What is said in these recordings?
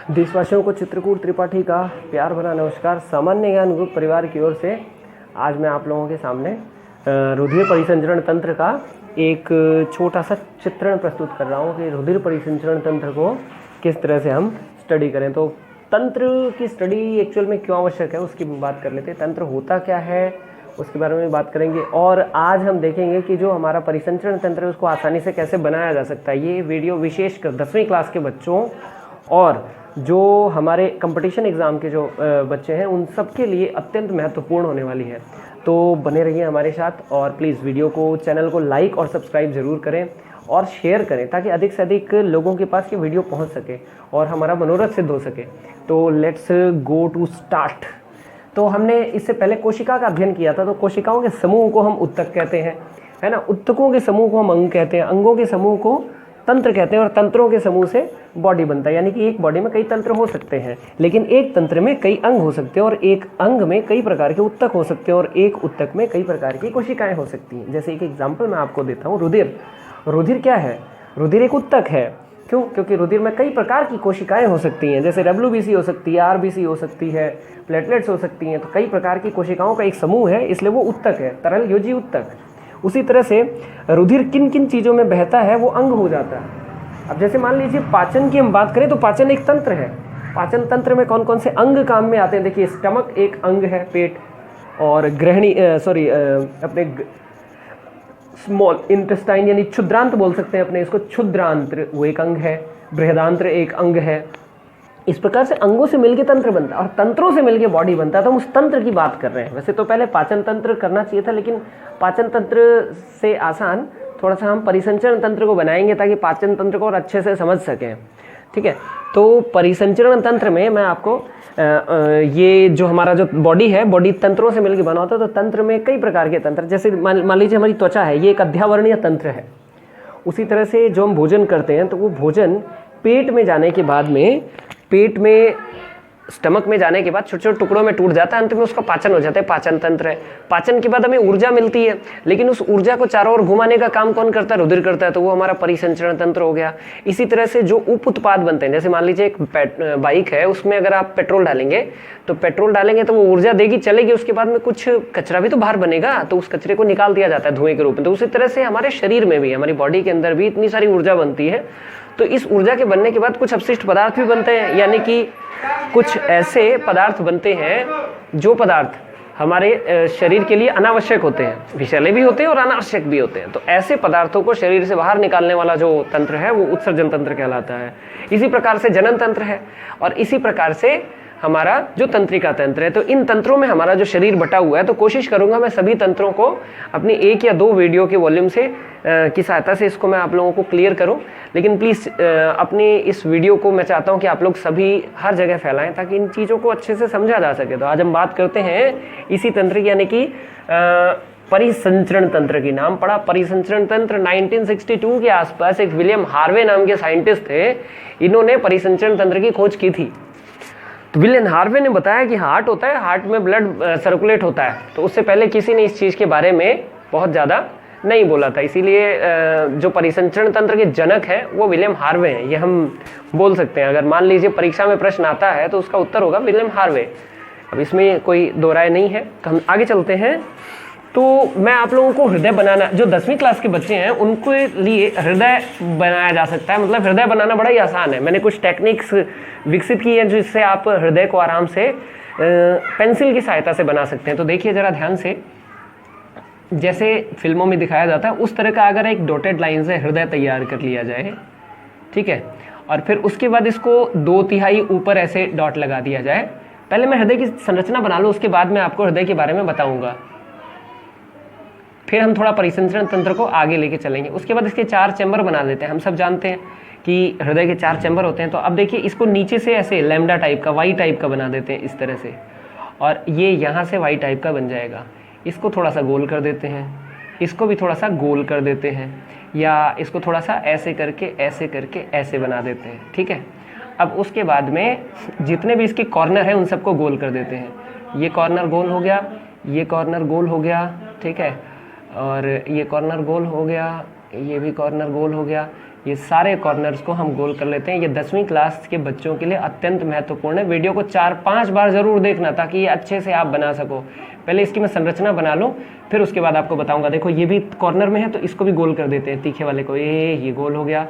देशवासियों को चित्रकूट त्रिपाठी का प्यार भरा नमस्कार। सामान्य ज्ञान ग्रुप परिवार की ओर से आज मैं आप लोगों के सामने रुधिर परिसंचरण तंत्र का एक छोटा सा चित्रण प्रस्तुत कर रहा हूँ कि रुधिर परिसंचरण तंत्र को किस तरह से हम स्टडी करें। तो तंत्र की स्टडी एक्चुअल में क्यों आवश्यक है उसकी बात कर लेते हैं। तंत्र होता क्या है उसके बारे में बात करेंगे और आज हम देखेंगे कि जो हमारा परिसंचरण तंत्र है उसको आसानी से कैसे बनाया जा सकता है। ये वीडियो विशेषकर 10वीं क्लास के बच्चों और जो हमारे कंपटीशन एग्ज़ाम के जो बच्चे हैं उन सब के लिए अत्यंत महत्वपूर्ण होने वाली है। तो बने रहिए हमारे साथ और प्लीज़ वीडियो को चैनल को लाइक और सब्सक्राइब ज़रूर करें और शेयर करें ताकि अधिक से अधिक लोगों के पास ये वीडियो पहुंच सके और हमारा मनोरथ सिद्ध हो सके। तो लेट्स गो टू स्टार्ट। तो हमने इससे पहले कोशिका का अध्ययन किया था। तो कोशिकाओं के समूह को हम उत्तक कहते हैं, है ना। उत्तकों के समूह को हम अंग कहते हैं, अंगों के समूह को तंत्र कहते हैं और तंत्रों के समूह से बॉडी बनता है। यानी कि एक बॉडी में कई तंत्र हो सकते हैं लेकिन एक तंत्र में कई अंग हो सकते हैं और एक अंग में कई प्रकार के उत्तक हो सकते हैं और एक उत्तक में कई प्रकार की कोशिकाएं हो सकती हैं। जैसे एक एग्जाम्पल मैं आपको देता हूँ, रुधिर। रुधिर क्या है? रुधिर एक उत्तक है। क्यों? क्योंकि रुधिर में कई प्रकार की कोशिकाएं हो सकती हैं। जैसे WBC हो सकती है, RBC हो सकती है, प्लेटलेट्स हो सकती हैं। तो कई प्रकार की कोशिकाओं का एक समूह है, इसलिए वो उत्तक है, तरल योजी उत्तक। उसी तरह से रुधिर किन किन चीज़ों में बहता है वो अंग हो जाता है। अब जैसे मान लीजिए पाचन की हम बात करें तो पाचन एक तंत्र है। पाचन तंत्र में कौन कौन से अंग काम में आते हैं? देखिए, स्टमक एक अंग है, पेट, और अपने स्मॉल इंटेस्टाइन यानी क्षुद्रांत बोल सकते हैं अपने इसको, क्षुद्रांत्र वो एक अंग है, बृहदांत्र एक अंग है। इस प्रकार से अंगों से मिलके तंत्र बनता है और तंत्रों से मिलके बॉडी बनता है। तो हम उस तंत्र की बात कर रहे हैं। वैसे तो पहले पाचन तंत्र करना चाहिए था लेकिन पाचन तंत्र से आसान थोड़ा सा हम परिसंचरण तंत्र को बनाएंगे ताकि पाचन तंत्र को और अच्छे से समझ सकें। ठीक है, तो परिसंचरण तंत्र में मैं आपको ये जो हमारा जो बॉडी है, बॉडी तंत्रों से मिलकर बना होता है। तो तंत्र में कई प्रकार के तंत्र, जैसे मान लीजिए हमारी त्वचा है, ये एक अध्यावरणीय तंत्र है। उसी तरह से जो हम भोजन करते हैं तो वो भोजन पेट में जाने के बाद में, पेट में स्टमक में जाने के बाद छोटे छोटे टुकड़ों में टूट जाता है, अंत में उसका पाचन हो जाता है, पाचन तंत्र है। पाचन के बाद हमें ऊर्जा मिलती है लेकिन उस ऊर्जा को चारों ओर घुमाने का काम कौन करता है? रुधिर करता है। तो वो हमारा परिसंचरण तंत्र हो गया। इसी तरह से जो उप उत्पाद बनते हैं, जैसे मान लीजिए एक बाइक है, उसमें अगर आप पेट्रोल डालेंगे तो वो ऊर्जा देगी, चलेगी, उसके बाद में कुछ कचरा भी तो बाहर बनेगा, तो उस कचरे को निकाल दिया जाता है धुएं के रूप में। तो उसी तरह से हमारे शरीर में भी, हमारी बॉडी के अंदर भी इतनी सारी ऊर्जा बनती है। तो इस ऊर्जा के बनने के बाद कुछ अपशिष्ट पदार्थ भी बनते हैं, यानी कि कुछ ऐसे पदार्थ बनते हैं जो पदार्थ हमारे शरीर के लिए अनावश्यक होते हैं, विषैले भी होते हैं और अनावश्यक भी होते हैं। तो ऐसे पदार्थों को शरीर से बाहर निकालने वाला जो तंत्र है वो उत्सर्जन तंत्र कहलाता है। इसी प्रकार से जनन तंत्र है और इसी प्रकार से हमारा जो तंत्रिका तंत्र है। तो इन तंत्रों में हमारा जो शरीर बटा हुआ है, तो कोशिश करूंगा मैं सभी तंत्रों को अपनी 1 या 2 वीडियो के वॉल्यूम से की सहायता से इसको मैं आप लोगों को क्लियर करूं। लेकिन प्लीज़ अपनी इस वीडियो को मैं चाहता हूं कि आप लोग सभी हर जगह फैलाएं ताकि इन चीज़ों को अच्छे से समझा जा सके। तो आज हम बात करते हैं इसी तंत्र की, यानी कि परिसंचरण तंत्र की। नाम पड़ा परिसंचरण तंत्र। 1962 के आसपास एक विलियम हार्वे नाम के साइंटिस्ट थे, इन्होंने परिसंचरण तंत्र की खोज की थी। तो विलियम हार्वे ने बताया कि हार्ट होता है, हार्ट में ब्लड सर्कुलेट होता है। तो उससे पहले किसी ने इस चीज़ के बारे में बहुत ज़्यादा नहीं बोला था, इसीलिए जो परिसंचरण तंत्र के जनक है वो विलियम हार्वे हैं, ये हम बोल सकते हैं। अगर मान लीजिए परीक्षा में प्रश्न आता है तो उसका उत्तर होगा विलियम हार्वे। अब इसमें कोई दो राय नहीं है। हम आगे चलते हैं। तो मैं आप लोगों को हृदय बनाना, जो 10वीं क्लास के बच्चे हैं उनके लिए हृदय बनाया जा सकता है। मतलब हृदय बनाना बड़ा ही आसान है। मैंने कुछ टेक्निक्स विकसित की है जिससे आप हृदय को आराम से पेंसिल की सहायता से बना सकते हैं। तो देखिए जरा ध्यान से, जैसे फिल्मों में दिखाया जाता है उस तरह का अगर एक डॉटेड लाइन से हृदय तैयार कर लिया जाए, ठीक है, और फिर उसके बाद इसको 2/3 ऊपर ऐसे डॉट लगा दिया जाए। पहले मैं हृदय की संरचना बना लूँ, उसके बाद मैं आपको हृदय के बारे में बताऊंगा। फिर हम थोड़ा परिसंचरण तंत्र को आगे लेके चलेंगे। उसके बाद इसके 4 चैम्बर बना देते हैं। हम सब जानते हैं कि हृदय के 4 चैम्बर होते हैं। तो अब देखिए इसको नीचे से ऐसे लैम्डा टाइप का, वाई टाइप का बना देते हैं इस तरह से, और ये यहाँ से वाई टाइप का बन जाएगा। इसको थोड़ा सा गोल कर देते हैं, इसको भी थोड़ा सा गोल कर देते हैं, या इसको थोड़ा सा ऐसे करके ऐसे बना देते हैं। ठीक है, अब उसके बाद में जितने भी इसके कॉर्नर हैं उन सबको गोल कर देते हैं। ये कॉर्नर गोल हो गया, ये कॉर्नर गोल हो गया, ठीक है, और ये कॉर्नर गोल हो गया, ये भी कॉर्नर गोल हो गया, ये सारे कॉर्नर्स को हम गोल कर लेते हैं। ये 10वीं क्लास के बच्चों के लिए अत्यंत महत्वपूर्ण है। वीडियो को 4-5 बार ज़रूर देखना ताकि ये अच्छे से आप बना सको। पहले इसकी मैं संरचना बना लूँ, फिर उसके बाद आपको बताऊंगा। देखो ये भी कॉर्नर में है तो इसको भी गोल कर देते हैं, तीखे वाले को। ये गोल हो गया,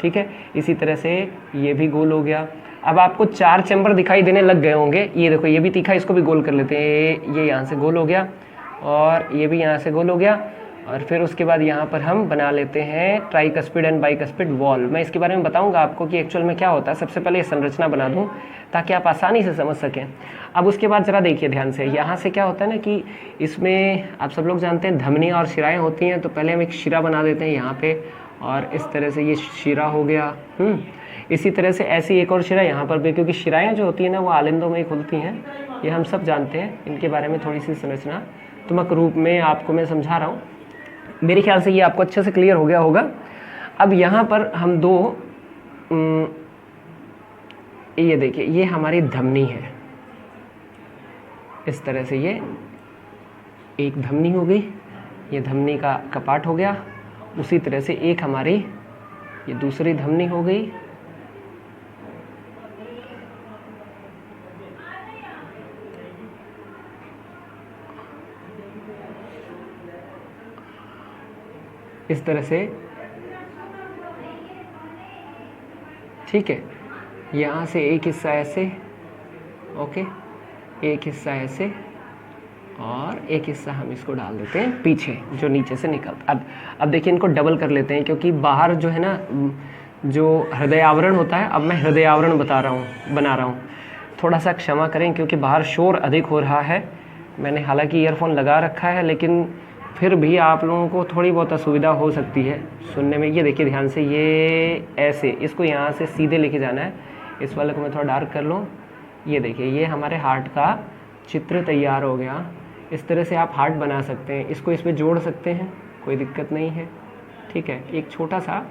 ठीक है। इसी तरह से ये भी गोल हो गया। अब आपको 4 चैम्बर दिखाई देने लग गए होंगे। ये देखो ये भी तीखा, इसको भी गोल कर लेते हैं। ये यहाँ से गोल हो गया और ये भी यहाँ से गोल हो गया। और फिर उसके बाद यहाँ पर हम बना लेते हैं ट्राइकस्पिड एंड बाइकस्पिड वॉल। मैं इसके बारे में बताऊंगा आपको कि एक्चुअल में क्या होता है। सबसे पहले ये संरचना बना दूँ ताकि आप आसानी से समझ सकें। अब उसके बाद ज़रा देखिए ध्यान से, यहाँ से क्या होता है ना कि इसमें आप सब लोग जानते हैं धमनी और शिराएँ होती हैं। तो पहले हम एक शिरा बना देते हैं यहाँ पे, और इस तरह से ये शिरा हो गया। इसी तरह से ऐसी एक और शिरा यहाँ पर भी, क्योंकि शिराएँ जो होती हैं ना वो आलिंदों में ही खुलती हैं, ये हम सब जानते हैं। इनके बारे में थोड़ी सी संरचना तुमक रूप में आपको मैं समझा रहा हूँ। मेरे ख्याल से ये आपको अच्छे से क्लियर हो गया होगा। अब यहाँ पर हम ये देखिए ये हमारी धमनी है। इस तरह से ये एक धमनी हो गई, ये धमनी का कपाट हो गया। उसी तरह से एक हमारी ये दूसरी धमनी हो गई। इस तरह से, ठीक है। यहाँ से एक हिस्सा ऐसे, ओके, एक हिस्सा ऐसे, और एक हिस्सा हम इसको डाल देते हैं पीछे जो नीचे से निकलता। अब देखिए इनको डबल कर लेते हैं, क्योंकि बाहर जो है ना जो हृदय आवरण होता है, अब मैं हृदय आवरण बना रहा हूँ। थोड़ा सा क्षमा करें क्योंकि बाहर शोर अधिक हो रहा है। मैंने हालांकि ईयरफोन लगा रखा है, लेकिन फिर भी आप लोगों को थोड़ी बहुत असुविधा हो सकती है सुनने में। ये देखिए ध्यान से, ये ऐसे इसको यहाँ से सीधे लेके जाना है। इस वाले को मैं थोड़ा डार्क कर लूँ। ये देखिए ये हमारे हार्ट का चित्र तैयार हो गया। इस तरह से आप हार्ट बना सकते हैं। इसको इसमें जोड़ सकते हैं, कोई दिक्कत नहीं है, ठीक है। एक छोटा सा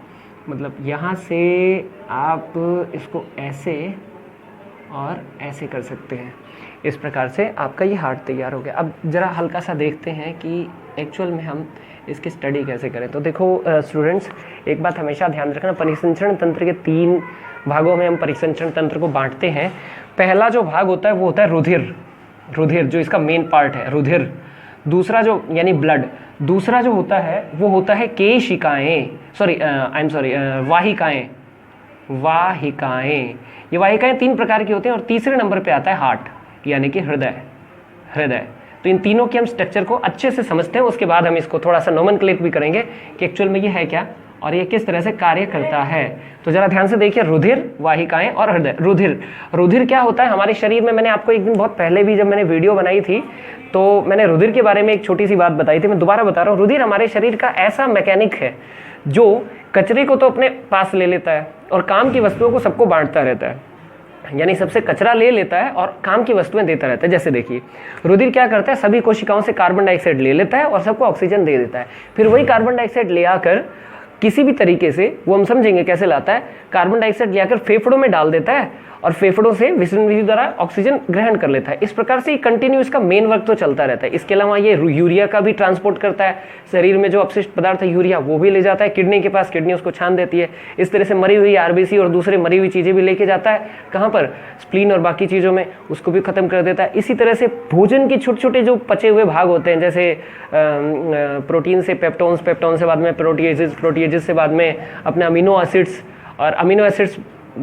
मतलब यहाँ से आप इसको ऐसे और ऐसे कर सकते हैं। इस प्रकार से आपका ये हार्ट तैयार हो गया। अब ज़रा हल्का सा देखते हैं कि एक्चुअल में हम इसकी स्टडी कैसे करें। तो देखो स्टूडेंट्स, एक बात हमेशा ध्यान रखना, परिसंचरण तंत्र के 3 भागों में हम परिसंचरण तंत्र को बांटते हैं। पहला जो भाग होता है वो होता है रुधिर, जो इसका मेन पार्ट है, रुधिर। दूसरा जो यानी ब्लड, दूसरा जो होता है वो होता है केशिकाएँ, वाहिकाएँ। ये वाहिकाएँ 3 प्रकार की होती हैं। और तीसरे नंबर पे आता है हार्ट यानी कि हृदय। तो इन तीनों के हम स्ट्रक्चर को अच्छे से समझते हैं। उसके बाद हम इसको थोड़ा सा नोमेनक्लेट भी करेंगे कि एक्चुअल में ये है क्या और ये किस तरह से कार्य करता है। तो जरा ध्यान से देखिए, रुधिर, वाहिकाएं और हृदय। रुधिर क्या होता है हमारे शरीर में? मैंने आपको एक दिन बहुत पहले भी जब मैंने वीडियो बनाई थी तो मैंने रुधिर के बारे में एक छोटी सी बात बताई थी। मैं दोबारा बता रहा हूँ। रुधिर हमारे शरीर का ऐसा मैकेनिक है जो कचरे को तो अपने पास ले लेता है और काम की वस्तुओं को सबको बांटता रहता है। यानी सबसे कचरा ले लेता है और काम की वस्तुएं देता रहता है। जैसे देखिए, रुधिर क्या करता है, सभी कोशिकाओं से कार्बन डाइऑक्साइड ले लेता है और सबको ऑक्सीजन दे देता है। फिर वही कार्बन डाइऑक्साइड ले आकर किसी भी तरीके से, वो हम समझेंगे कैसे लाता है, कार्बन डाइऑक्साइड ले आकर फेफड़ों में डाल देता है और फेफड़ों से विसर्जन विधि द्वारा ऑक्सीजन ग्रहण कर लेता है। इस प्रकार से कंटिन्यू इसका मेन वर्क तो चलता रहता है। इसके अलावा ये यूरिया का भी ट्रांसपोर्ट करता है। शरीर में जो अपशिष्ट पदार्थ है यूरिया, वो भी ले जाता है किडनी के पास, किडनी उसको छान देती है। इस तरह से मरी हुई आरबीसी और दूसरे मरी हुई चीज़ें भी लेके जाता है। कहाँ पर? स्प्लीन और बाकी चीज़ों में, उसको भी खत्म कर देता है। इसी तरह से भोजन की छोटे छोटे जो पचे हुए भाग होते हैं, जैसे प्रोटीन से पेप्टोन्स, पेप्टोन से बाद में प्रोटीएजेस, प्रोटीएजेस से बाद में अपने अमीनो एसिड्स, और अमीनो एसिड्स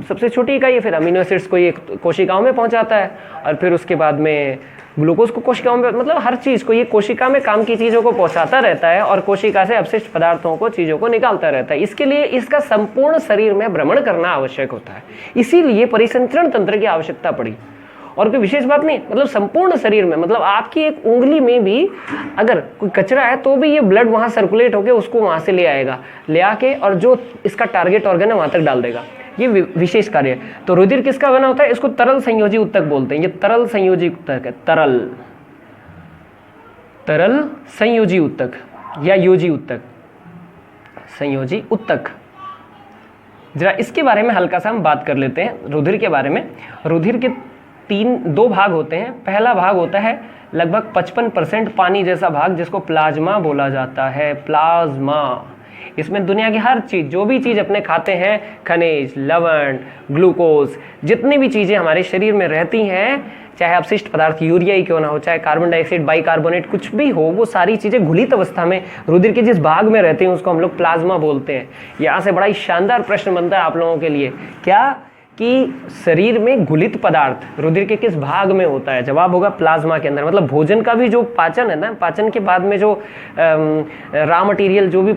सबसे छोटी इकाई है। फिर अमीनो एसिड्स को ये कोशिकाओं में पहुंचाता है और फिर उसके बाद में ग्लूकोज को कोशिकाओं में, मतलब हर चीज़ को ये कोशिका में काम की चीज़ों को पहुंचाता रहता है और कोशिका से अपशिष्ट पदार्थों को, चीज़ों को निकालता रहता है। इसके लिए इसका संपूर्ण शरीर में भ्रमण करना आवश्यक होता है। इसीलिए परिसंचरण तंत्र की आवश्यकता पड़ी। और कोई विशेष बात नहीं, मतलब संपूर्ण शरीर में, मतलब आपकी एक उंगली में भी अगर कोई कचरा है तो भी ये ब्लड वहाँ सर्कुलेट होकर उसको वहाँ से ले आएगा, ले आके और जो इसका टारगेट ऑर्गन है वहाँ तक डाल देगा। ये विशेष कार्य है। तो रुधिर किसका बना होता है? इसको तरल संयोजी उत्तक बोलते हैं। ये तरल संयोजी उत्तक है, तरल संयोजी उत्तक या योजी उत्तक, संयोजी उत्तक। जरा इसके बारे में हल्का सा हम बात कर लेते हैं रुधिर के बारे में। रुधिर के 2 भाग होते हैं। पहला भाग होता है लगभग 55% पानी जैसा भाग, जिसको प्लाज्मा बोला जाता है। प्लाज्मा इसमें दुनिया की हर चीज़, जो भी चीज़ अपने खाते हैं, खनिज, लवण, ग्लूकोज, जितनी भी चीज़ें हमारे शरीर में रहती हैं, चाहे अपशिष्ट पदार्थ यूरिया ही क्यों ना हो, चाहे कार्बन डाइऑक्साइड, बाइकार्बोनेट, कुछ भी हो, वो सारी चीज़ें घुलित अवस्था में रुधिर के जिस भाग में रहते हैं उसको हम लोग प्लाज्मा बोलते हैं। यहाँ से बड़ा ही शानदार प्रश्न बनता है आप लोगों के लिए, क्या कि शरीर में घुलित पदार्थ रुधिर के किस भाग में होता है? जवाब होगा प्लाज्मा के अंदर। मतलब भोजन का भी जो पाचन है ना, पाचन के बाद में जो रॉ मटेरियल, जो भी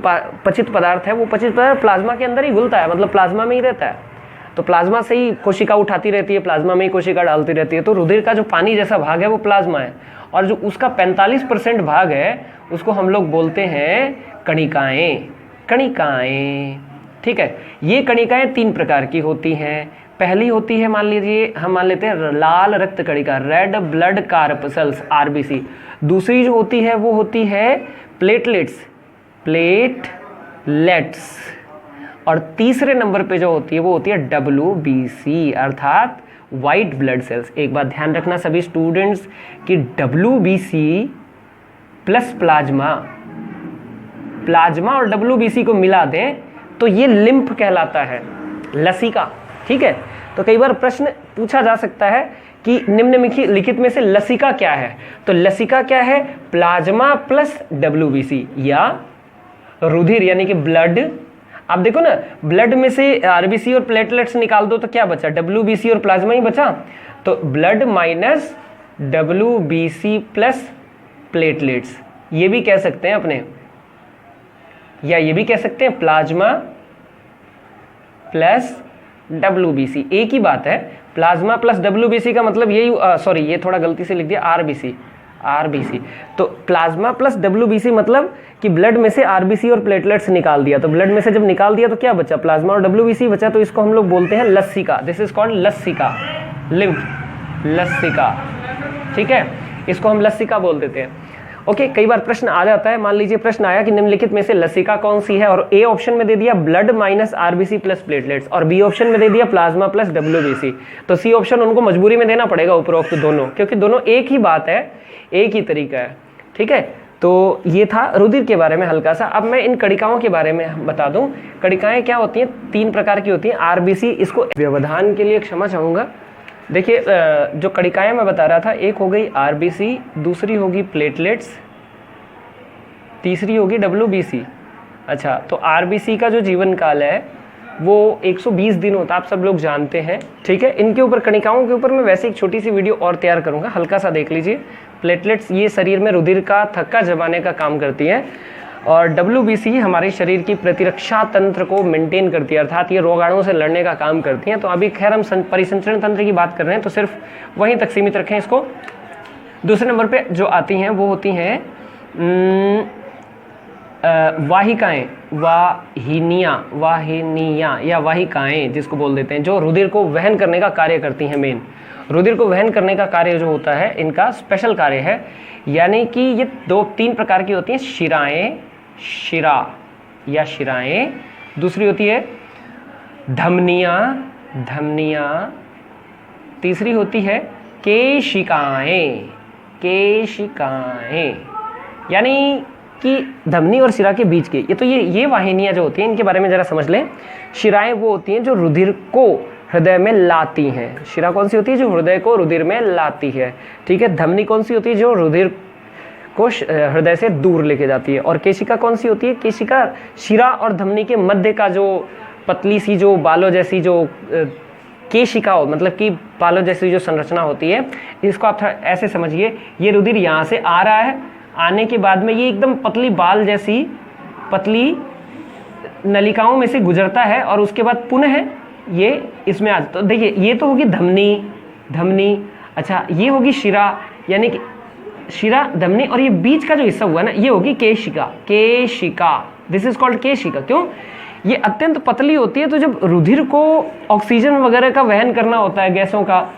पचित पदार्थ है, वो पचित पदार्थ प्लाज्मा के अंदर ही घुलता है, मतलब प्लाज्मा में ही रहता है। तो प्लाज्मा से ही कोशिका उठाती रहती है, प्लाज्मा में ही कोशिका डालती रहती है। तो रुधिर का जो पानी जैसा भाग है वो प्लाज्मा है, और जो उसका 45% भाग है उसको हम लोग बोलते हैं कणिकाएं। कणिकाएं, ठीक है। ये कणिकाएं 3 प्रकार की होती हैं। पहली होती है, मान लीजिए हम मान लेते हैं लाल रक्त कणिका, रेड ब्लड कार्पसल्स, आरबीसी। दूसरी जो होती है वो होती है प्लेटलेट्स, प्लेटलेट्स। और तीसरे नंबर पे जो होती है वो होती है WBC, अर्थात वाइट ब्लड सेल्स। एक बात ध्यान रखना सभी स्टूडेंट्स कि WBC प्लस प्लाज्मा, प्लाज्मा और WBC को मिला दें तो ये लिम्फ कहलाता है, लसिका, ठीक है। तो कई बार प्रश्न पूछा जा सकता है कि निम्नलिखित में से लसिका क्या है? तो लसिका क्या है? प्लाज्मा प्लस WBC, या रुधिर यानी कि ब्लड। आप देखो ना, ब्लड में से आरबीसी और प्लेटलेट्स निकाल दो तो क्या बचा? WBC और प्लाज्मा ही बचा। तो blood minus WBC plus platelets, ये भी कह सकते हैं अपने, या ये भी कह सकते हैं प्लाज्मा प्लस WBC, एक ही बात है। प्लाज्मा प्लस WBC का मतलब यही, सॉरी ये थोड़ा गलती से लिख दिया, आरबीसी। तो प्लाज्मा प्लस WBC मतलब कि ब्लड में से आरबीसी और प्लेटलेट्स निकाल दिया। तो ब्लड में से जब निकाल दिया तो क्या बचा? प्लाज्मा और WBC बचा। तो इसको हम लोग बोलते हैं लसिका। दिस इज कॉल्ड लसिका, लिम्फ, लसिका, ठीक है। इसको हम लसिका बोल देते हैं। ओके, कई बार प्रश्न आ जाता है, मान लीजिए प्रश्न आया कि निम्नलिखित में से लसिका कौन सी है, और ए ऑप्शन में दे दिया blood minus RBC plus platelets, और बी ऑप्शन में दे दिया प्लाज्मा प्लस WBC। तो सी ऑप्शन उनको मजबूरी में देना पड़ेगा उपरोक्त दोनों, क्योंकि दोनों एक ही बात है, एक ही तरीका है, ठीक है। तो ये था रुधिर के बारे में हल्का सा। अब मैं इन कणिकाओं के बारे में बता दूं। कणिकाएं क्या होती हैं? 3 प्रकार की होती हैं। आरबीसी, इसको व्यवधान के लिए क्षमा चाहूँगा। देखिए, जो कणिकाएं मैं बता रहा था, एक हो गई आरबीसी, दूसरी होगी प्लेटलेट्स, तीसरी होगी WBC। अच्छा, तो आरबीसी का जो जीवन काल है वो 120 दिन होता है, आप सब लोग जानते हैं, ठीक है। इनके ऊपर, कणिकाओं के ऊपर मैं वैसे एक छोटी सी वीडियो और तैयार करूंगा, हल्का सा देख लीजिए। प्लेटलेट्स ये शरीर में रुधिर का थक्का जमाने का काम करती हैं, और WBC हमारे शरीर की प्रतिरक्षा तंत्र को मेंटेन करती है, अर्थात ये रोगाणुओं से लड़ने का काम करती हैं। तो अभी खैर हम परिसंचरण तंत्र की बात कर रहे हैं, तो सिर्फ वहीं तक सीमित रखें इसको। दूसरे नंबर पे जो आती हैं वो होती हैं वाहिकाएं, वाहिनियाँ या वाहिकाएं जिसको बोल देते हैं, जो रुधिर को वहन करने का कार्य करती हैं। मेन रुधिर को वहन करने का कार्य जो होता है, इनका स्पेशल कार्य है। यानी कि ये 2-3 प्रकार की होती हैं। शिराएं, शिरा या शिराएं। दूसरी होती है धमनियाँ, धमनियाँ। तीसरी होती है केशिकाएं, केशिकाएं, यानी कि धमनी और शिरा के बीच के ये वाहिनियां जो होती हैं, इनके बारे में जरा समझ लें। शिराएं वो होती हैं जो रुधिर को हृदय में लाती हैं। शिरा कौन सी होती है? जो हृदय को रुधिर में लाती है, ठीक है। धमनी कौन सी होती है? जो रुधिर को हृदय से दूर लेके जाती है। और केशिका कौन सी होती है? केशिका शिरा और धमनी के मध्य का जो पतली सी, जो बालों जैसी जो केशिका हो, मतलब कि बालों जैसी जो संरचना होती है, इसको आप ऐसे समझिए, ये रुधिर यहाँ से आ रहा है, आने के बाद में ये एकदम पतली बाल जैसी पतली नलिकाओं में से गुजरता है, और उसके बाद पुनः ये इसमें आ जाता है। तो देखिए, ये तो होगी धमनी, धमनी। अच्छा, ये होगी शिरा, यानी कि शिरा, धमनी, और ये बीच का जो हिस्सा हुआ ना, ये होगी केशिका, केशिका। दिस इज कॉल्ड केशिका। क्यों? ये अत्यंत पतली होती है, तो जब रुधिर को ऑक्सीजन वगैरह का वहन करना होता है, गैसों का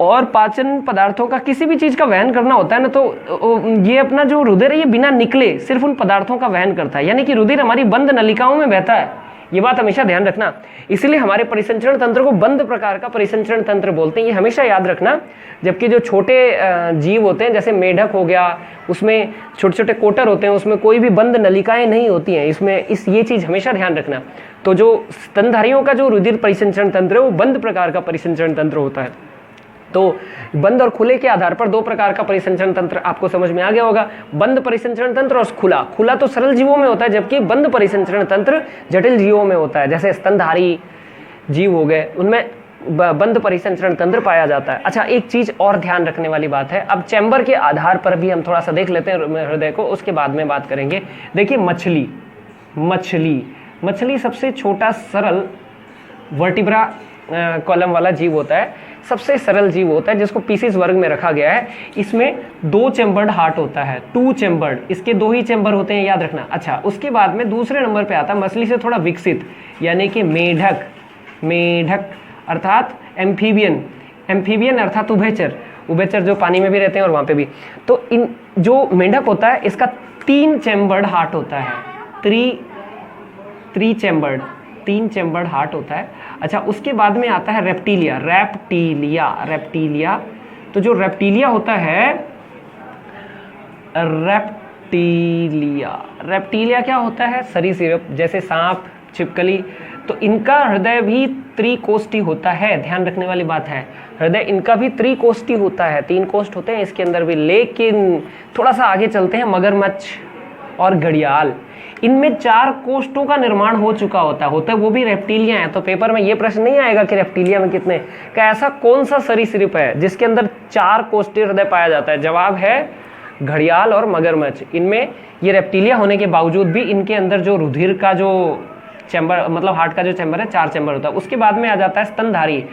और पाचन पदार्थों का, किसी भी चीज़ का वहन करना होता है ना, तो ये अपना जो रुधिर है ये बिना निकले सिर्फ उन पदार्थों का वहन करता है। यानी कि रुधिर हमारी बंद नलिकाओं में बहता है, ये बात हमेशा ध्यान रखना। इसीलिए हमारे परिसंचरण तंत्र को बंद प्रकार का परिसंचरण तंत्र बोलते हैं, ये हमेशा याद रखना। जबकि जो छोटे जीव होते हैं जैसे मेढक हो गया, उसमें छोटे छोटे कोटर होते हैं, उसमें कोई भी बंद नलिकाएं नहीं होती हैं, इसमें ये चीज़ हमेशा ध्यान रखना। तो जो स्तनधारियों का जो रुधिर परिसंचरण तंत्र है वो बंद प्रकार का परिसंचरण तंत्र होता है। तो बंद और खुले के आधार पर दो प्रकार का परिसंचरण तंत्र आपको समझ में आ गया होगा, बंद परिसंचरण तंत्र और खुला। खुला तो सरल जीवों में होता है, जबकि बंद परिसंचरण तंत्र जटिल जीवों में होता है। जैसे स्तनधारी जीव हो गए, उनमें बंद परिसंचरण तंत्र पाया जाता है। अच्छा, एक चीज और ध्यान रखने वाली बात है, अब चैम्बर के आधार पर भी हम थोड़ा सा देख लेते हैं हृदय को, उसके बाद में बात करेंगे। देखिए मछली सबसे छोटा सरल वर्टिब्रा कॉलम वाला जीव होता है, सबसे सरल जीव होता है जिसको पीसीस वर्ग में रखा गया है। इसमें 2 चैम्बर्ड हार्ट होता है, 2 चैम्बर्ड, इसके 2 ही चैम्बर होते हैं, याद रखना। अच्छा, उसके बाद में दूसरे नंबर पे आता है मछली से थोड़ा विकसित, यानी कि मेढक अर्थात एम्फीबियन अर्थात उभयचर जो पानी में भी रहते हैं और वहाँ पे भी। तो इन जो मेंढक होता है इसका 3 चैम्बर्ड हार्ट होता है, 3 चैम्बर्ड हार्ट होता है। अच्छा, उसके बाद में आता है रेप्टीलिया। तो जो रेप्टीलिया होता है, रेप्टीलिया क्या होता है? सरीसृप, जैसे सांप, छिपकली। तो इनका हृदय भी त्रिकोष्ठी होता है, ध्यान रखने वाली बात है, हृदय इनका भी त्रिकोष्ठी होता है, 3 कोष्ठ होते हैं इसके अंदर भी। लेकिन थोड़ा सा आगे चलते हैं, मगरमच्छ और घड़ियाल, इनमें 4 कोष्ठों का निर्माण हो चुका होता है वो भी रेप्टीलिया है। तो पेपर में ये प्रश्न नहीं आएगा कि रेप्टीलिया में कितने, क्या ऐसा कौन सा सरीसृप है जिसके अंदर 4 कोष्ठीय हृदय पाया जाता है? जवाब है घड़ियाल और मगरमच्छ। इनमें ये रेप्टीलिया होने के बावजूद भी इनके अंदर जो रुधिर का जो चैम्बर, मतलब हार्ट का जो चैम्बर है, 4 चैम्बर होता है। उसके बाद में आ जाता है स्तनधारी,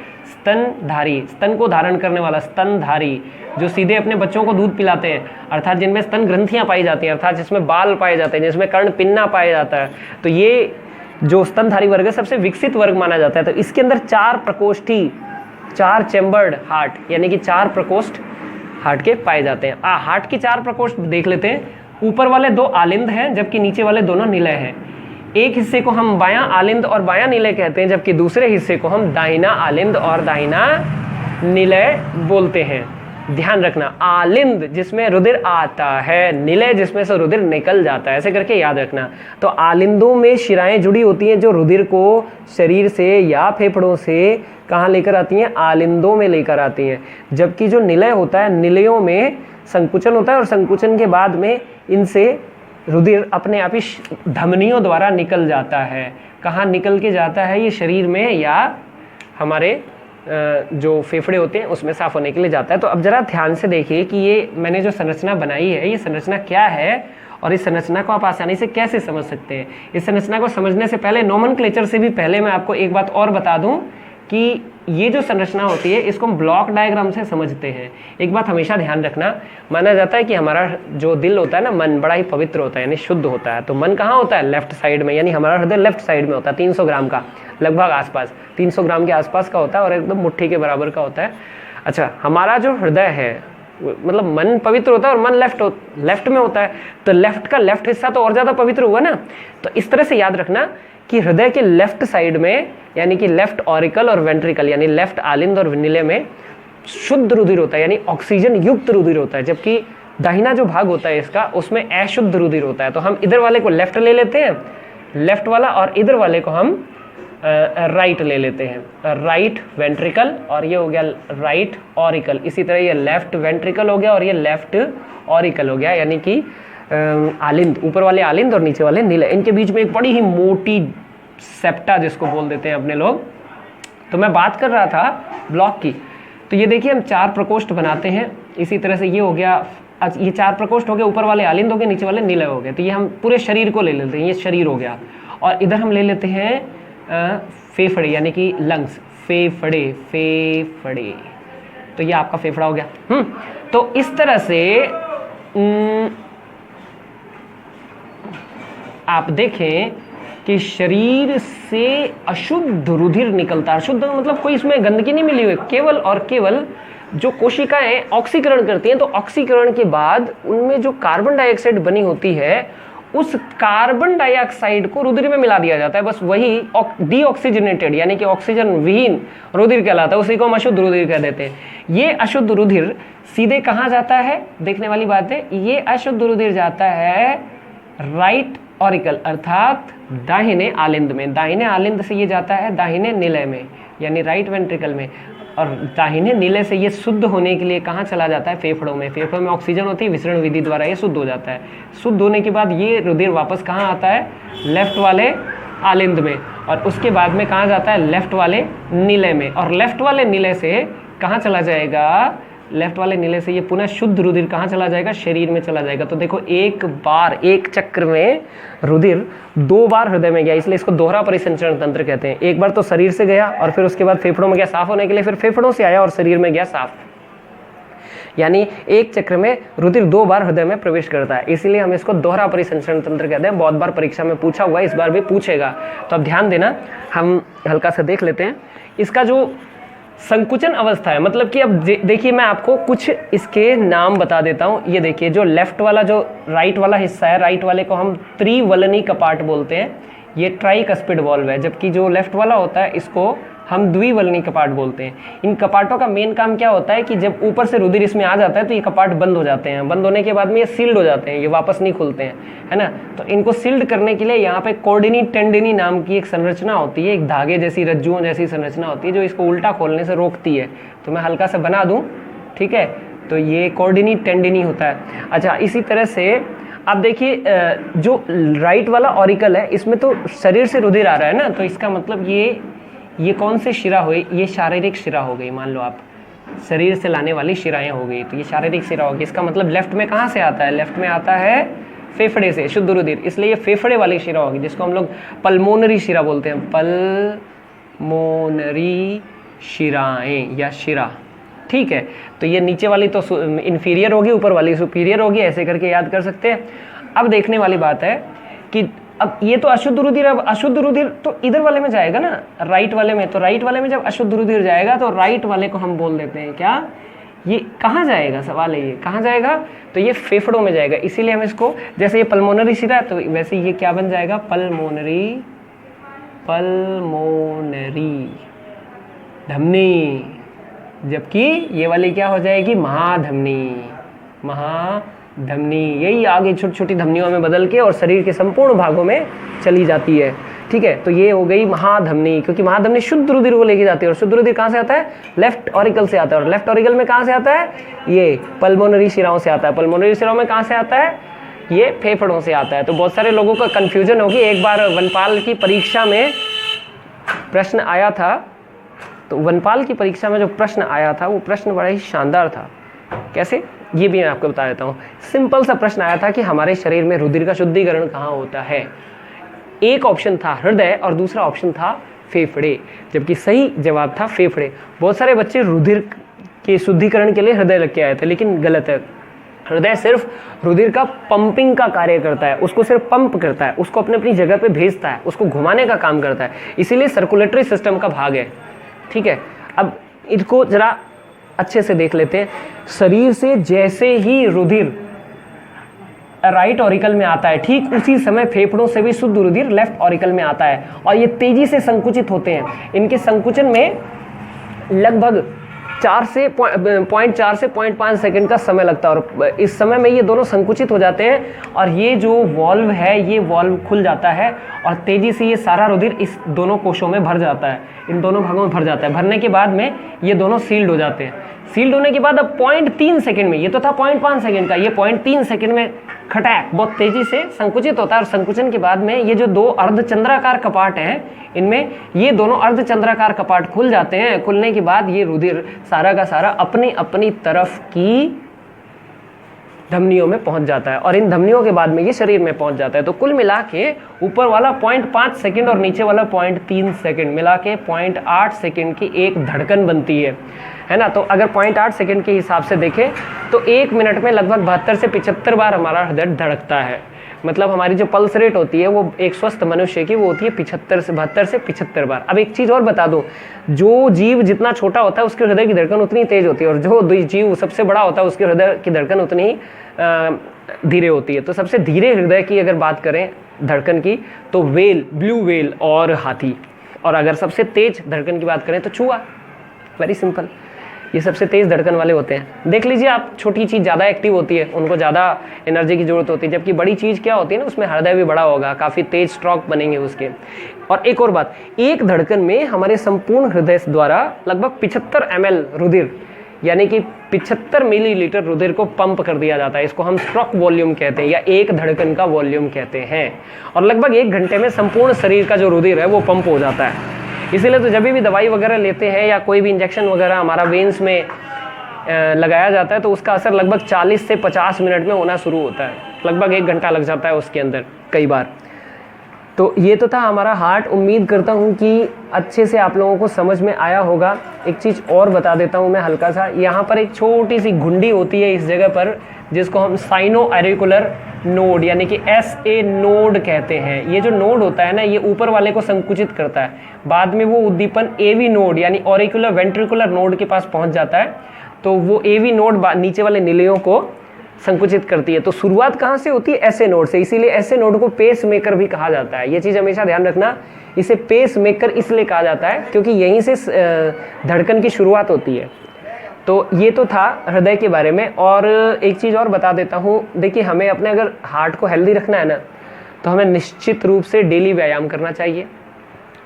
स्तन को धारण करने वाला स्तनधारी, जो सीधे अपने बच्चों को दूध पिलाते हैं, अर्थात जिनमें स्तन ग्रंथियां पाई जाती हैं, अर्थात जिसमें बाल पाए जाते हैं, जिसमें कर्ण पिन्ना पाया जाता है। तो ये जो स्तनधारी वर्ग है सबसे विकसित वर्ग माना जाता है। तो इसके अंदर 4 प्रकोष्ठी, 4 चैम्बर्ड हार्ट, यानी कि 4 प्रकोष्ठ हार्ट के पाए जाते हैं। हार्ट के 4 प्रकोष्ठ देख लेते हैं। ऊपर वाले 2 आलिंद हैं, जबकि नीचे वाले दोनों निलय हैं। एक हिस्से को हम बायां आलिंद और बायां निलय कहते हैं, जबकि दूसरे हिस्से को हम दाहिना आलिंद और दाहिना निलय बोलते हैं। ध्यान रखना, आलिंद जिसमें रुधिर आता है, निलय जिसमें से रुधिर निकल जाता है, ऐसे करके याद रखना। तो आलिंदों में शिराएं जुड़ी होती हैं जो रुधिर को शरीर से या फेफड़ों से कहाँ लेकर आती हैं? आलिंदों में लेकर आती हैं। जबकि जो निलय होता है, निलयों में संकुचन होता है और संकुचन के बाद में इनसे रुधिर अपने आप ही धमनियों द्वारा निकल जाता है। कहाँ निकल के जाता है? ये शरीर में या हमारे जो फेफड़े होते हैं उसमें साफ होने के लिए जाता है। तो अब जरा ध्यान से देखिए कि ये मैंने जो संरचना बनाई है, ये संरचना क्या है और इस संरचना को आप आसानी से कैसे समझ सकते हैं। इस संरचना को समझने से पहले, नोमेनक्लेचर से भी पहले, मैं आपको एक बात और बता दूं कि ये जो संरचना होती है इसको हम ब्लॉक डायग्राम से समझते हैं। एक बात हमेशा ध्यान रखना, माना जाता है कि हमारा जो दिल होता है ना, मन बड़ा ही पवित्र होता है, यानी शुद्ध होता है। तो मन कहाँ होता है? लेफ्ट साइड में, यानी हमारा हृदय लेफ्ट साइड में होता है, 300 ग्राम का लगभग आसपास, 300 ग्राम के आसपास का होता है और एकदम मुट्ठी के बराबर का होता है। अच्छा, हमारा जो हृदय है, मतलब मन पवित्र होता है और मन लेफ्ट में होता है, तो लेफ्ट का लेफ्ट हिस्सा तो और ज़्यादा पवित्र हुआ ना। तो इस तरह से याद रखना कि हृदय के लेफ्ट साइड में, यानी कि लेफ्ट ऑरिकल और वेंट्रिकल, यानी लेफ्ट आलिंद और निलय में शुद्ध रुधिर होता है, यानी ऑक्सीजन युक्त रुधिर होता है। जबकि दाहिना जो भाग होता है इसका, उसमें अशुद्ध रुधिर होता है। तो हम इधर वाले को लेफ्ट ले लेते हैं, लेफ्ट वाला, और इधर वाले को हम राइट ले लेते हैं, राइट वेंट्रिकल, और ये हो गया राइट ऑरिकल। इसी तरह ये लेफ्ट वेंट्रिकल हो गया और ये लेफ्ट ऑरिकल हो गया, यानी कि आलिंद, ऊपर वाले आलिंद और नीचे वाले निलय, इनके बीच में एक बड़ी ही मोटी सेप्टा जिसको बोल देते हैं अपने लोग। तो मैं बात कर रहा था ब्लॉक की। तो ये देखिए हम 4 प्रकोष्ठ बनाते हैं। इसी तरह से ये हो गया, ये 4 प्रकोष्ठ हो गए, ऊपर वाले आलिंद हो गए, नीचे वाले निलय हो गए। तो ये हम पूरे शरीर को ले लेते हैं, ये शरीर हो गया। और इधर हम ले लेते हैं फेफड़े, यानी कि लंग्स, फेफड़े। तो ये आपका फेफड़ा हो गया। तो इस तरह से आप देखें कि शरीर से अशुद्ध रुधिर निकलता है। अशुद्ध मतलब कोई इसमें गंदगी नहीं मिली हुई, केवल और केवल जो कोशिकाएं ऑक्सीकरण करती हैं, तो ऑक्सीकरण के बाद उनमें जो कार्बन डाइऑक्साइड बनी होती है उस कार्बन डाइऑक्साइड को रुधिर में मिला दिया जाता है, बस वही डीऑक्सीजनेटेड यानी कि ऑक्सीजन विहीन रुधिर कहलाता है, उसी को हम अशुद्ध रुधिर कह देते हैं। ये अशुद्ध रुधिर सीधे कहाँ जाता है, देखने वाली बात है, ये अशुद्ध रुधिर जाता है राइट ऑरिकल अर्थात दाहिने आलिंद में। दाहिने आलिंद से ये जाता है दाहिने निलय में यानी राइट वेंट्रिकल में, और दाहिने नीले से ये शुद्ध होने के लिए कहाँ चला जाता है, फेफड़ों में। फेफड़ों में ऑक्सीजन होती है, विसरण विधि द्वारा ये शुद्ध हो जाता है। शुद्ध होने के बाद ये रुधिर वापस कहाँ आता है, लेफ्ट वाले आलिंद में, और उसके बाद में कहाँ जाता है, लेफ्ट वाले नीले में, और लेफ्ट वाले नीले से कहाँ चला जाएगा, लेफ्ट वाले नीले से ये पुनः शुद्ध रुधिर कहाँ चला जाएगा, शरीर में चला जाएगा। तो देखो एक बार एक चक्र में रुधिर 2 बार हृदय में गया, इसलिए इसको दोहरा परिसंचरण तंत्र कहते हैं। एक बार तो शरीर से गया और फिर उसके बाद फेफड़ों में गया साफ होने के लिए, फिर फेफड़ों से आया और शरीर में गया साफ, यानी एक चक्र में रुधिर 2 बार हृदय में प्रवेश करता है, इसीलिए हम इसको दोहरा परिसंचरण तंत्र कहते हैं। बहुत बार परीक्षा में पूछा हुआ है, इस बार भी पूछेगा, तो अब ध्यान देना। हम हल्का सा देख लेते हैं इसका जो संकुचन अवस्था है, मतलब कि अब देखिए मैं आपको कुछ इसके नाम बता देता हूँ। ये देखिए जो लेफ्ट वाला जो राइट वाला हिस्सा है, राइट वाले को हम त्रिवलनी कपाट बोलते हैं, ये ट्राइकस्पिड वॉल्व है, जबकि जो लेफ्ट वाला होता है इसको हम द्विवलनी कपाट बोलते हैं। इन कपाटों का मेन काम क्या होता है कि जब ऊपर से रुधिर इसमें आ जाता है तो ये कपाट बंद हो जाते हैं, बंद होने के बाद में ये सील्ड हो जाते हैं, ये वापस नहीं खुलते हैं, है ना। तो इनको सील्ड करने के लिए यहाँ पे कॉर्डिनी टेंडिनी नाम की एक संरचना होती है, एक धागे जैसी रज्जुओं जैसी संरचना होती है जो इसको उल्टा खोलने से रोकती है। तो मैं हल्का सा बना दूँ, ठीक है, तो ये कॉर्डिनी टेंडिनी होता है। अच्छा, इसी तरह से अब देखिए जो राइट वाला ऑरिकल है इसमें तो शरीर से रुधिर आ रहा है ना, तो इसका मतलब ये कौन से शिरा हुई, ये शारीरिक शिरा हो गई। मान लो आप शरीर से लाने वाली शिराएं हो गई, तो ये शारीरिक शिरा होगी। इसका मतलब लेफ्ट में कहाँ से आता है, लेफ्ट में आता है फेफड़े से शुद्ध रुधिर, इसलिए ये फेफड़े वाली शिरा होगी जिसको हम लोग पल्मोनरी शिरा बोलते हैं, पल्मोनरी शिराएं या शिरा, ठीक है। तो ये नीचे वाली तो इन्फीरियर होगी, ऊपर वाली सुपीरियर होगी, ऐसे करके याद कर सकते हैं। अब देखने वाली बात है कि अब ये तो अशुद्ध रुधिर, अब अशुद्ध रुधिर तो इधर वाले में जाएगा ना, राइट वाले में, तो राइट वाले में जब अशुद्ध रुधिर जाएगा तो राइट वाले को हम बोल देते हैं क्या, ये कहाँ जाएगा, सवाल है ये कहाँ जाएगा, तो ये फेफड़ों में जाएगा। इसीलिए हम इसको, जैसे ये पल्मोनरी शिरा है तो वैसे ये क्या बन जाएगा, पल्मोनरी धमनी, जबकि ये वाली क्या हो जाएगी, महाधमनी, यही आगे छोटी छोटी धमनियों में बदल के और शरीर के संपूर्ण भागों में चली जाती है, ठीक है। तो ये हो गई महाधमनी, क्योंकि महाधमनी शुद्ध रुधिर को लेके जाती है, और शुद्ध रुधिर कहाँ से आता है, लेफ्ट ऑरिकल से आता है, और लेफ्ट ऑरिकल में कहाँ से आता है, ये पल्मोनरी शिराओं से आता है। पल्मोनरी शिराओं में कहाँ से आता है, ये फेफड़ों से आता है। तो बहुत सारे लोगों का कन्फ्यूजन होगी। एक बार वनपाल की परीक्षा में प्रश्न आया था, तो वनपाल की परीक्षा में जो प्रश्न आया था वो प्रश्न बड़ा ही शानदार था। कैसे, ये भी मैं आपको बता देता हूँ। सिंपल सा प्रश्न आया था कि हमारे शरीर में रुधिर का शुद्धिकरण कहाँ होता है। एक ऑप्शन था हृदय और दूसरा ऑप्शन था फेफड़े, जबकि सही जवाब था फेफड़े। बहुत सारे बच्चे रुधिर के शुद्धिकरण के लिए हृदय लग के आए थे, लेकिन गलत है। हृदय सिर्फ रुधिर का पंपिंग का कार्य करता है, उसको सिर्फ पंप करता है, उसको अपने अपनी जगह पे भेजता है, उसको घुमाने का काम करता है, इसीलिए सर्कुलेटरी सिस्टम का भाग है, ठीक है। अब इसको जरा अच्छे से देख लेते हैं। शरीर से जैसे ही रुधिर राइट ऑरिकल में आता है, ठीक उसी समय फेफड़ों से भी शुद्ध रुधिर लेफ्ट ऑरिकल में आता है, और ये तेजी से संकुचित होते हैं। इनके संकुचन में लगभग 0.4 से 0.5 सेकंड का समय लगता है, और इस समय में ये दोनों संकुचित हो जाते हैं, और ये जो वॉल्व है ये वॉल्व खुल जाता है, और तेजी से ये सारा रुधिर इस दोनों कोशों में भर जाता है, इन दोनों भागों में भर जाता है। भरने के बाद में ये दोनों सील्ड हो जाते हैं। सील्ड होने के बाद अब 0.3 सेकंड में, ये तो था 0.5 सेकंड का, ये 0.3 सेकंड में खटैक बहुत तेजी से संकुचित होता है, और संकुचन के बाद में ये जो 2 अर्धचंद्राकार कपाट हैं, इनमें ये दोनों अर्धचंद्राकार कपाट खुल जाते हैं। खुलने के बाद ये रुधिर सारा का सारा अपनी अपनी तरफ की धमनियों में पहुंच जाता है, और इन धमनियों के बाद में ये शरीर में पहुंच जाता है। तो कुल मिला के ऊपर वाला 0.5 सेकंड और नीचे वाला 0.3 सेकंड मिला के 0.8 सेकंड की एक धड़कन बनती है ना। तो अगर 0.8 सेकंड के हिसाब से देखें तो 1 मिनट में लगभग 72 से 75 बार हमारा हृदय धड़कता है। मतलब हमारी जो पल्स रेट होती है वो एक स्वस्थ मनुष्य की वो होती है 72 से 75 बार। अब एक चीज़ और बता दूं, जो जीव जितना छोटा होता है उसके हृदय की धड़कन उतनी तेज होती है, और जो जीव सबसे बड़ा होता है उसके हृदय की धड़कन उतनी धीरे होती है। तो सबसे धीरे हृदय की अगर बात करें धड़कन की तो व्हेल, ब्लू व्हेल और हाथी। और अगर सबसे तेज धड़कन की बात करें तो चूहा। वेरी सिंपल, ये सबसे तेज धड़कन वाले होते हैं। देख लीजिए आप, छोटी चीज़ ज़्यादा एक्टिव होती है, उनको ज़्यादा एनर्जी की जरूरत होती है, जबकि बड़ी चीज़ क्या होती है ना, उसमें हृदय भी बड़ा होगा, काफ़ी तेज स्ट्रोक बनेंगे उसके। और एक और बात, एक धड़कन में हमारे संपूर्ण हृदय द्वारा लगभग 75 ml रुधिर, यानी कि 75 मिलीलीटर रुधिर को पंप कर दिया जाता है। इसको हम स्ट्रोक वॉल्यूम कहते हैं या एक धड़कन का वॉल्यूम कहते हैं। और लगभग 1 घंटे में संपूर्ण शरीर का जो रुधिर है वो पंप हो जाता है। इसीलिए तो जब भी दवाई वगैरह लेते हैं या कोई भी इंजेक्शन वगैरह हमारा वेन्स में लगाया जाता है तो उसका असर लगभग 40 से 50 मिनट में होना शुरू होता है। लगभग 1 घंटा लग जाता है उसके अंदर कई बार। तो ये तो था हमारा हार्ट। उम्मीद करता हूँ कि अच्छे से आप लोगों को समझ में आया होगा। एक चीज़ और बता देता हूँ मैं हल्का सा, यहाँ पर एक छोटी सी घुंडी होती है इस जगह पर, जिसको हम साइनो एरिकुलर नोड यानी कि SA नोड कहते हैं। ये जो नोड होता है ना, ये ऊपर वाले को संकुचित करता है, बाद में वो उद्दीपन AV नोड यानी ऑरिकुलर वेंट्रिकुलर नोड के पास पहुंच जाता है। तो वो AV नोड नीचे वाले निलयों को संकुचित करती है। तो शुरुआत कहाँ से होती है? ऐसे नोड से। इसीलिए ऐसे नोड को पेस मेकर भी कहा जाता है। ये चीज़ हमेशा ध्यान रखना, इसे पेस मेकर इसलिए कहा जाता है क्योंकि यहीं से धड़कन की शुरुआत होती है। तो ये तो था हृदय के बारे में। और एक चीज़ और बता देता हूँ, देखिए हमें अपने अगर हार्ट को हेल्दी रखना है ना, तो हमें निश्चित रूप से डेली व्यायाम करना चाहिए।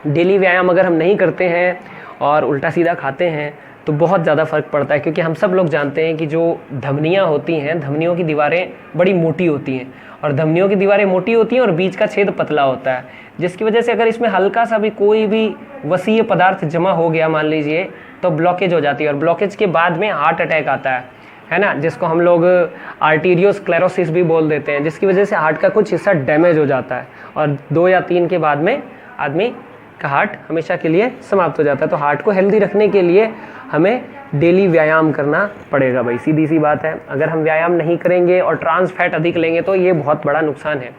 डेली व्यायाम अगर हम नहीं करते हैं और उल्टा सीधा खाते हैं तो बहुत ज़्यादा फ़र्क पड़ता है। क्योंकि हम सब लोग जानते हैं कि जो धमनियाँ होती हैं, धमनियों की दीवारें बड़ी मोटी होती हैं, और धमनियों की दीवारें मोटी होती हैं और बीच का छेद पतला होता है, जिसकी वजह से अगर इसमें हल्का सा भी कोई भी वसीय पदार्थ जमा हो गया मान लीजिए तो ब्लॉकेज हो जाती है। और ब्लॉकेज के बाद में हार्ट अटैक आता है ना, जिसको हम लोग आर्टीरियोस्क्लेरोसिस भी बोल देते हैं, जिसकी वजह से हार्ट का कुछ हिस्सा डैमेज हो जाता है और 2 या 3 के बाद में आदमी का हार्ट हमेशा के लिए समाप्त हो जाता है। तो हार्ट को हेल्दी रखने के लिए हमें डेली व्यायाम करना पड़ेगा भाई, सीधी सी बात है। अगर हम व्यायाम नहीं करेंगे और ट्रांस फैट अधिक लेंगे तो ये बहुत बड़ा नुकसान है।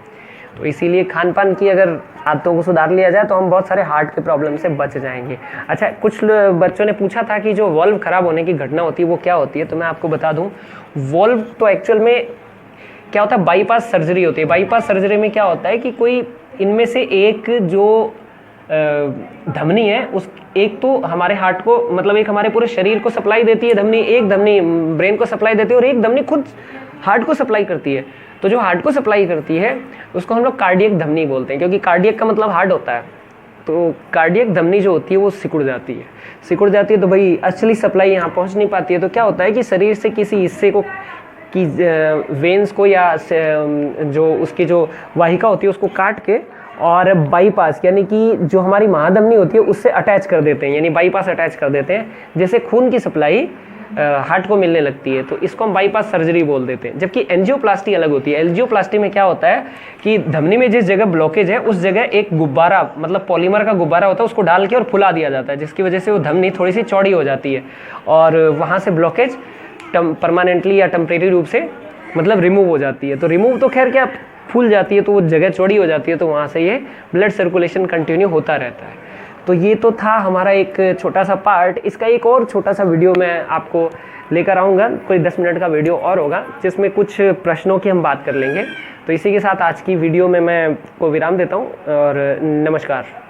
तो इसीलिए खान पान की अगर आदतों को सुधार लिया जाए तो हम बहुत सारे हार्ट के प्रॉब्लम से बच जाएंगे। अच्छा, कुछ बच्चों ने पूछा था कि जो वॉल्व खराब होने की घटना होती है वो क्या होती है, तो मैं आपको बता दूं, वॉल्व तो एक्चुअल में क्या होता है, बाईपास सर्जरी होती है। बाईपास सर्जरी में क्या होता है कि कोई इनमें से एक जो धमनी है, उस एक तो हमारे हार्ट को, मतलब एक हमारे पूरे शरीर को सप्लाई देती है धमनी, एक धमनी ब्रेन को सप्लाई देती है और एक धमनी खुद हार्ट को सप्लाई करती है। तो जो हार्ट को सप्लाई करती है उसको हम लोग कार्डियक धमनी बोलते हैं, क्योंकि कार्डियक का मतलब हार्ट होता है। तो कार्डियक धमनी जो होती है वो सिकुड़ जाती है तो भाई असली सप्लाई यहाँ पहुँच नहीं पाती है। तो क्या होता है कि शरीर से किसी हिस्से को कि वेन्स को या जो उसकी जो वाहिका होती है उसको काट के और बाईपास यानी कि जो हमारी महाधमनी होती है उससे अटैच कर देते हैं, यानी बाईपास अटैच कर देते हैं, जैसे खून की सप्लाई हार्ट को मिलने लगती है। तो इसको हम बाईपास सर्जरी बोल देते हैं। जबकि एंजियोप्लास्टी अलग होती है। एंजियोप्लास्टी में क्या होता है कि धमनी में जिस जगह ब्लॉकेज है उस जगह एक गुब्बारा, मतलब पॉलीमर का गुब्बारा होता है, उसको डाल के और फुला दिया जाता है, जिसकी वजह से वो धमनी थोड़ी सी चौड़ी हो जाती है और वहाँ से ब्लॉकेज परमानेंटली या टेम्परेरी रूप से मतलब रिमूव हो जाती है। तो रिमूव तो खैर क्या, फूल जाती है तो वो जगह चौड़ी हो जाती है, तो वहाँ से ये ब्लड सर्कुलेशन कंटिन्यू होता रहता है। तो ये तो था हमारा एक छोटा सा पार्ट। इसका एक और छोटा सा वीडियो मैं आपको लेकर आऊँगा, कोई 10 मिनट का वीडियो और होगा जिसमें कुछ प्रश्नों की हम बात कर लेंगे। तो इसी के साथ आज की वीडियो में मैं को विराम देता हूँ और नमस्कार।